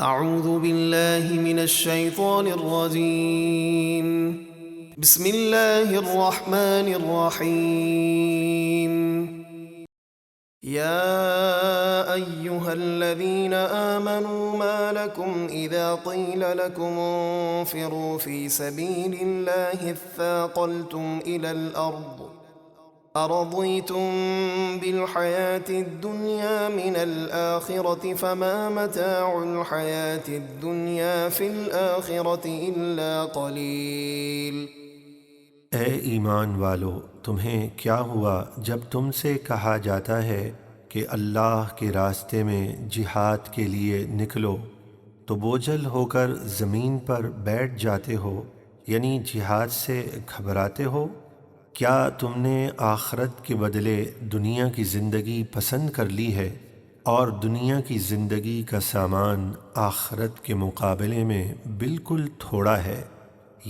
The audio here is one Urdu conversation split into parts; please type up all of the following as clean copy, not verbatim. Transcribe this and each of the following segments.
اعوذ باللہ من الشیطان الرجیم بسم اللہ الرحمن الرحیم یا ایہا الذین آمنوا ما لکم اذا قیل لکم انفروا فی سبیل اللہ اثاقلتم الى الارض أرضيتم بالحياة الدنيا من الآخرة فما متاع الحياة الدنيا في الآخرة إلا قليل۔ اے ایمان والو، تمہیں کیا ہوا جب تم سے کہا جاتا ہے کہ اللہ کے راستے میں جہاد کے لیے نکلو تو بوجھل ہو کر زمین پر بیٹھ جاتے ہو، یعنی جہاد سے گھبراتے ہو؟ کیا تم نے آخرت کے بدلے دنیا کی زندگی پسند کر لی ہے، اور دنیا کی زندگی کا سامان آخرت کے مقابلے میں بالکل تھوڑا ہے،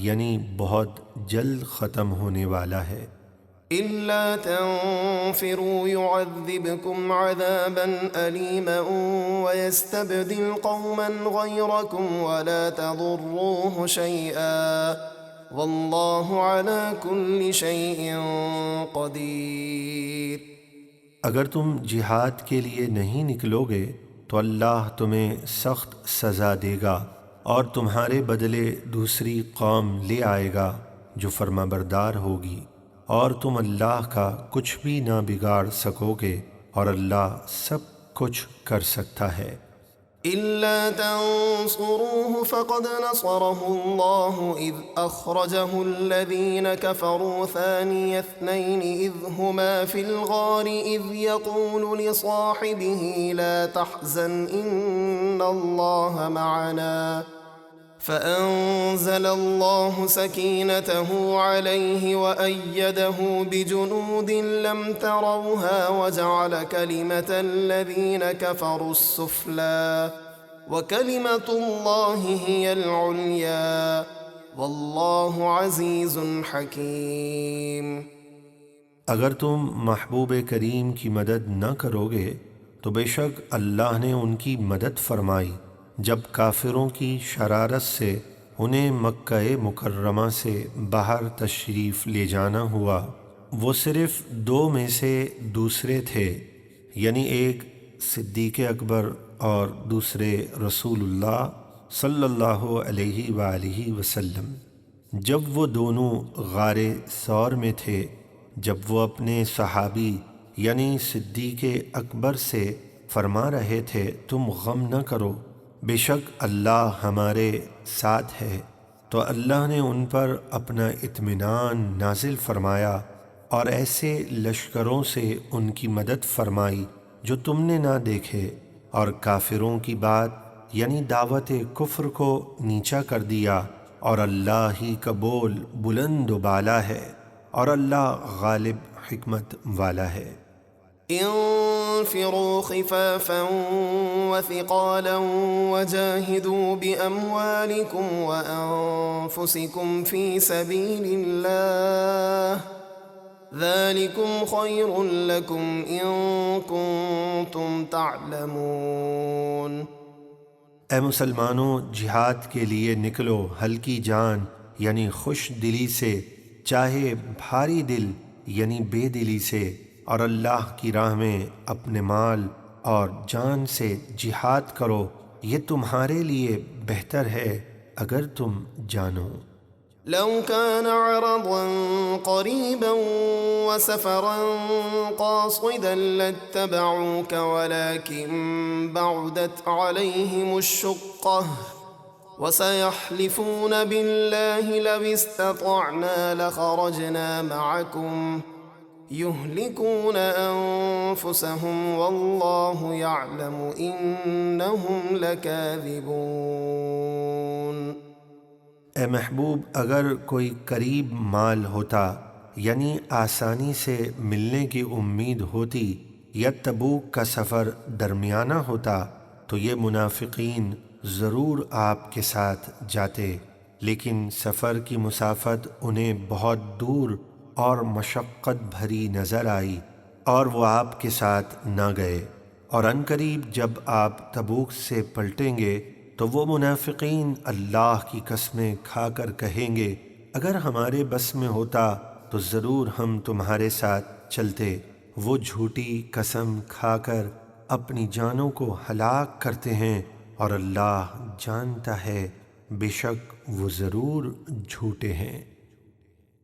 یعنی بہت جلد ختم ہونے والا ہے۔ إلا تنفروا يعذبكم عذابا أليما ويستبدل قوما غيركم ولا تضروه شيئا واللہ علی کل شیء قدیر۔ اگر تم جہاد کے لیے نہیں نکلو گے تو اللہ تمہیں سخت سزا دے گا، اور تمہارے بدلے دوسری قوم لے آئے گا جو فرما بردار ہوگی، اور تم اللہ کا کچھ بھی نہ بگاڑ سکو گے، اور اللہ سب کچھ کر سکتا ہے۔ إلا تنصروه فقد نصره الله إذ أخرجه الذين كفروا ثاني اثنين إذ هما في الغار إذ يقول لصاحبه لا تحزن إن الله معنا فأنزل الله سكينته عليه وأيده بجنود لم تروها وجعل كلمة الذين كفروا السفلى وكلمة الله هي العليا والله عزيز حكيم۔ اگر تم محبوب کریم کی مدد نہ کرو گے تو بے شک اللہ نے ان کی مدد فرمائی جب کافروں کی شرارت سے انہیں مکہ مکرمہ سے باہر تشریف لے جانا ہوا۔ وہ صرف دو میں سے دوسرے تھے، یعنی ایک صدیق اکبر اور دوسرے رسول اللہ صلی اللہ علیہ وآلہ وسلم۔ جب وہ دونوں غار ثور میں تھے، جب وہ اپنے صحابی یعنی صدیق اکبر سے فرما رہے تھے تم غم نہ کرو، بے شک اللہ ہمارے ساتھ ہے، تو اللہ نے ان پر اپنا اطمینان نازل فرمایا اور ایسے لشکروں سے ان کی مدد فرمائی جو تم نے نہ دیکھے، اور کافروں کی بات یعنی دعوت کفر کو نیچا کر دیا، اور اللہ ہی کا بول بلند و بالا ہے، اور اللہ غالب حکمت والا ہے۔ انفروا خفافا وثقالا وجاهدوا بأموالكم وأنفسكم في سبيل الله ذلكم خير لكم إن كنتم تعلمون۔ اے مسلمانوں، جہاد کے لیے نکلو ہلکی جان یعنی خوش دلی سے، چاہے بھاری دل یعنی بے دلی سے، اور اللہ کی راہ میں اپنے مال اور جان سے جہاد کرو، یہ تمہارے لیے بہتر ہے اگر تم جانو۔ لو كان عرضا قريبا وسفرا قاصدا لاتبعوك ولكن بعدت عليهم الشقة وسيحلفون بالله لو استطعنا لخرجنا معكم يهلكون أنفسهم والله يعلم إنهم لكاذبون۔ اے محبوب، اگر کوئی قریب مال ہوتا یعنی آسانی سے ملنے کی امید ہوتی، یا تبوک کا سفر درمیانہ ہوتا تو یہ منافقین ضرور آپ کے ساتھ جاتے، لیکن سفر کی مسافت انہیں بہت دور اور مشقت بھری نظر آئی، اور وہ آپ کے ساتھ نہ گئے، اور عنقریب جب آپ تبوک سے پلٹیں گے تو تو وہ منافقین اللہ کی قسمیں کھا کر کہیں گے اگر ہمارے بس میں ہوتا تو ضرور ہم تمہارے ساتھ چلتے۔ وہ جھوٹی قسم کھا کر اپنی جانوں کو ہلاک کرتے ہیں اور اللہ جانتا ہے بے شک وہ ضرور جھوٹے ہیں۔